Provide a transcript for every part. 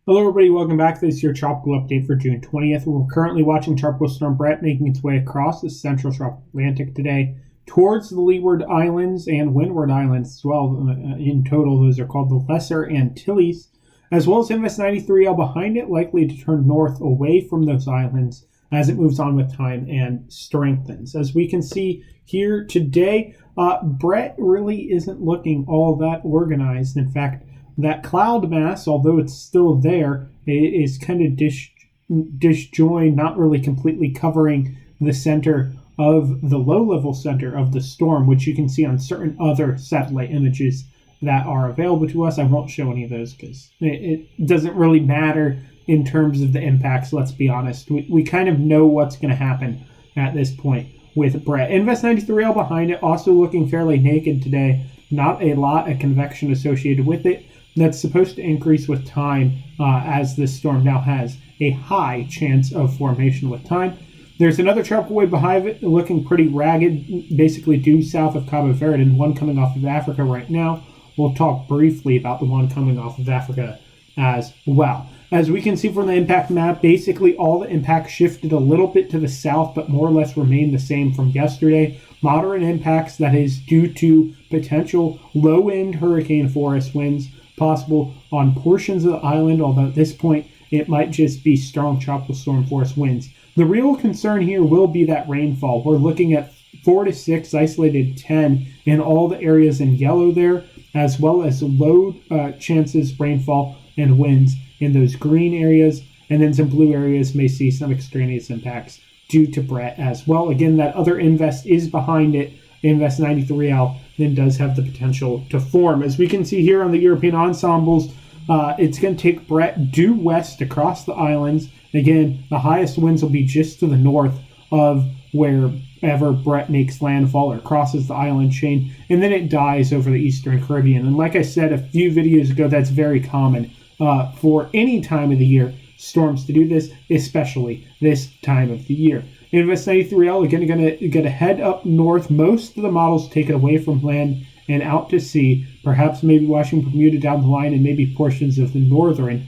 Hello everybody, welcome back. This is your tropical update for June 20th. We're currently watching Tropical Storm Bret making its way across the central tropical Atlantic today towards the Leeward Islands and Windward Islands as well. In total, those are called the Lesser Antilles, as well as Invest 93L behind it, likely to turn north away from those islands as it moves on with time and strengthens. As we can see here today, Bret really isn't looking all that organized. In fact, that cloud mass, although it's still there, is kind of disjoined, not really completely covering the center of the low-level center of the storm, which you can see on certain other satellite images that are available to us. I won't show any of those because it doesn't really matter in terms of the impacts, let's be honest. We kind of know what's going to happen at this point with Bret. Invest 93L behind it, also looking fairly naked today. Not a lot of convection associated with it. That's supposed to increase with time as this storm now has a high chance of formation with time. There's another tropical wave behind it looking pretty ragged, basically due south of Cabo Verde, and one coming off of Africa right now. We'll talk briefly about the one coming off of Africa as well. As we can see from the impact map, basically all the impacts shifted a little bit to the south, but more or less remained the same from yesterday. Moderate impacts, that is due to potential low-end hurricane force winds possible on portions of the island, although at this point it might just be strong tropical storm force winds. The real concern here will be that rainfall. We're looking at 4 to 6, isolated 10 in all the areas in yellow there, as well as low chances rainfall and winds in those green areas, and then some blue areas may see some extraneous impacts due to Bret as well. Again, that other Invest is behind it. Invest 93L then does have the potential to form. As we can see here on the European ensembles, it's going to take Bret due west across the islands. Again, the highest winds will be just to the north of wherever Bret makes landfall or crosses the island chain, and then it dies over the Eastern Caribbean. And like I said a few videos ago, that's very common for any time of the year, storms to do this, especially this time of the year. Invest 93L, again, going to head up north. Most of the models take it away from land and out to sea, perhaps maybe watching Bermuda down the line and maybe portions of the northern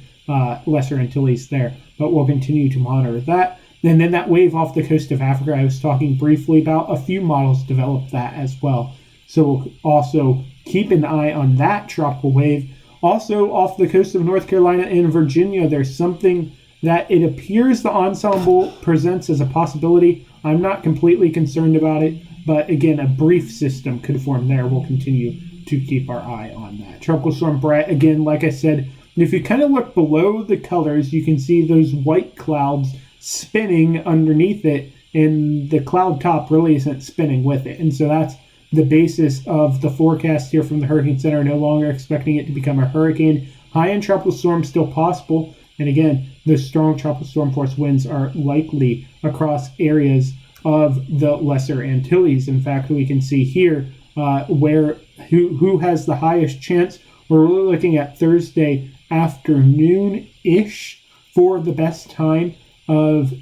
Lesser Antilles there. But we'll continue to monitor that. And then that wave off the coast of Africa I was talking briefly about, a few models developed that as well. So we'll also keep an eye on that tropical wave. Also off the coast of North Carolina and Virginia, there's something that it appears the ensemble presents as a possibility. I'm not completely concerned about it, but again, a brief system could form there. We'll continue to keep our eye on that. Tropical Storm Bret, again, like I said, if you kind of look below the colors, you can see those white clouds spinning underneath it, and the cloud top really isn't spinning with it. And so that's the basis of the forecast here from the Hurricane Center. No longer expecting it to become a hurricane. High-end tropical storm still possible. And again, the strong tropical storm force winds are likely across areas of the Lesser Antilles. In fact, we can see here who has the highest chance. We're really looking at Thursday afternoon-ish for the best time of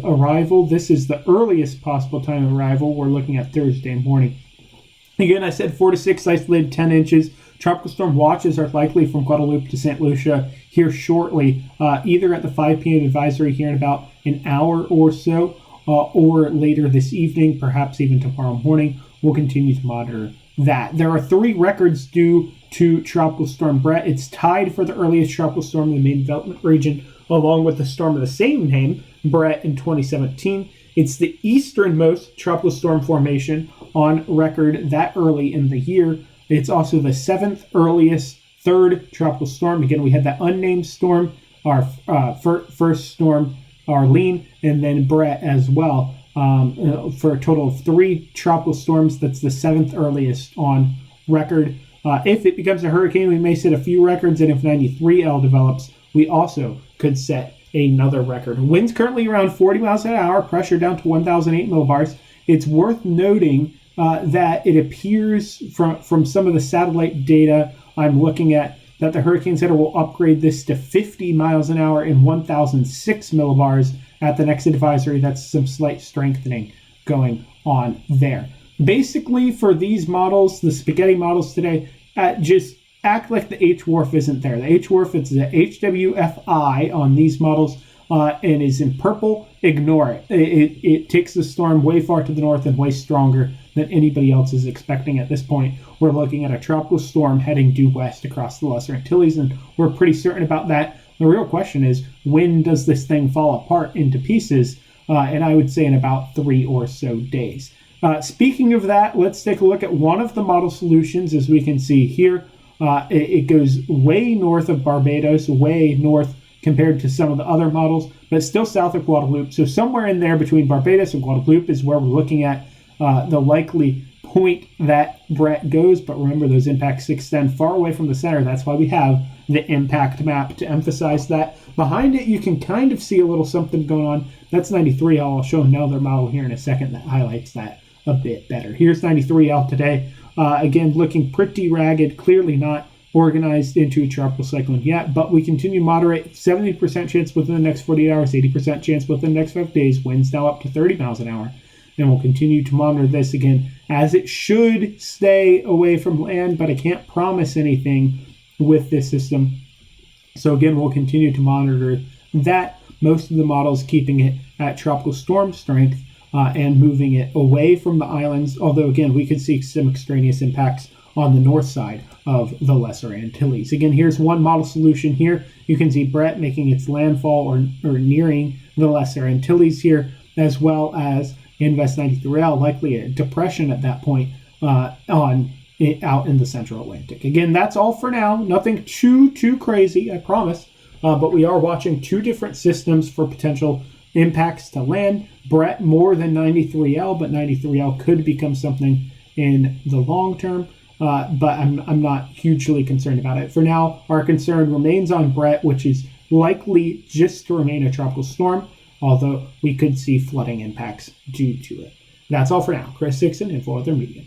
arrival. This is the earliest possible time of arrival. We're looking at Thursday morning. Again, I said 4 to 6, isolated 10 inches. Tropical storm watches are likely from Guadalupe to St. Lucia here shortly, either at the 5 p.m. advisory here in about an hour or so, or later this evening, perhaps even tomorrow morning. We'll continue to monitor that. There are 3 records due to Tropical Storm Bret. It's tied for the earliest tropical storm in the main development region, along with the storm of the same name, Bret, in 2017. It's the easternmost tropical storm formation on record that early in the year. It's also the 7th earliest third tropical storm. Again, we had that unnamed storm, our first storm, Arlene, and then Bret as well. For a total of 3 tropical storms, that's the 7th earliest on record. If it becomes a hurricane, we may set a few records, and if 93L develops, we also could set another record. Winds currently around 40 miles an hour, pressure down to 1,008 millibars. It's worth noting that it appears from some of the satellite data I'm looking at that the Hurricane Center will upgrade this to 50 miles an hour and 1,006 millibars at the next advisory. That's some slight strengthening going on there. Basically, for these models, the spaghetti models today, just act like the H-Wharf isn't there. The H-Wharf, it's the HWFI on these models, and is in purple. Ignore it. It takes the storm way far to the north and way stronger than anybody else is expecting at this point. We're looking at a tropical storm heading due west across the Lesser Antilles, and we're pretty certain about that. The real question is, when does this thing fall apart into pieces? And I would say in about 3 or so days. Speaking of that, let's take a look at one of the model solutions. As we can see here, it goes way north of Barbados, way north compared to some of the other models, but still south of Guadeloupe. So somewhere in there between Barbados and Guadeloupe is where we're looking at the likely point that Bret goes. But remember, those impacts extend far away from the center. That's why we have the impact map to emphasize that. Behind it, you can kind of see a little something going on. That's 93L. I'll show another model here in a second that highlights that a bit better. Here's 93L today. Again, looking pretty ragged, clearly not organized into a tropical cyclone yet, but we continue moderate. 70% chance within the next 48 hours, 80% chance within the next 5 days. Winds now up to 30 miles an hour. And we'll continue to monitor this again, as it should stay away from land, but I can't promise anything with this system. So again, we'll continue to monitor that. Most of the models keeping it at tropical storm strength and moving it away from the islands, although again, we could see some extraneous impacts on the north side of the Lesser Antilles. Again, here's one model solution here. You can see Bret making its landfall or nearing the Lesser Antilles here, as well as Invest 93L, likely a depression at that point out in the central Atlantic. Again, that's all for now. Nothing too crazy, I promise. But we are watching 2 different systems for potential impacts to land. Bret more than 93L, but 93L could become something in the long term. But I'm not hugely concerned about it. For now, our concern remains on Bret, which is likely just to remain a tropical storm, although we could see flooding impacts due to it. That's all for now. Chris Dixon, InfoWeather Media.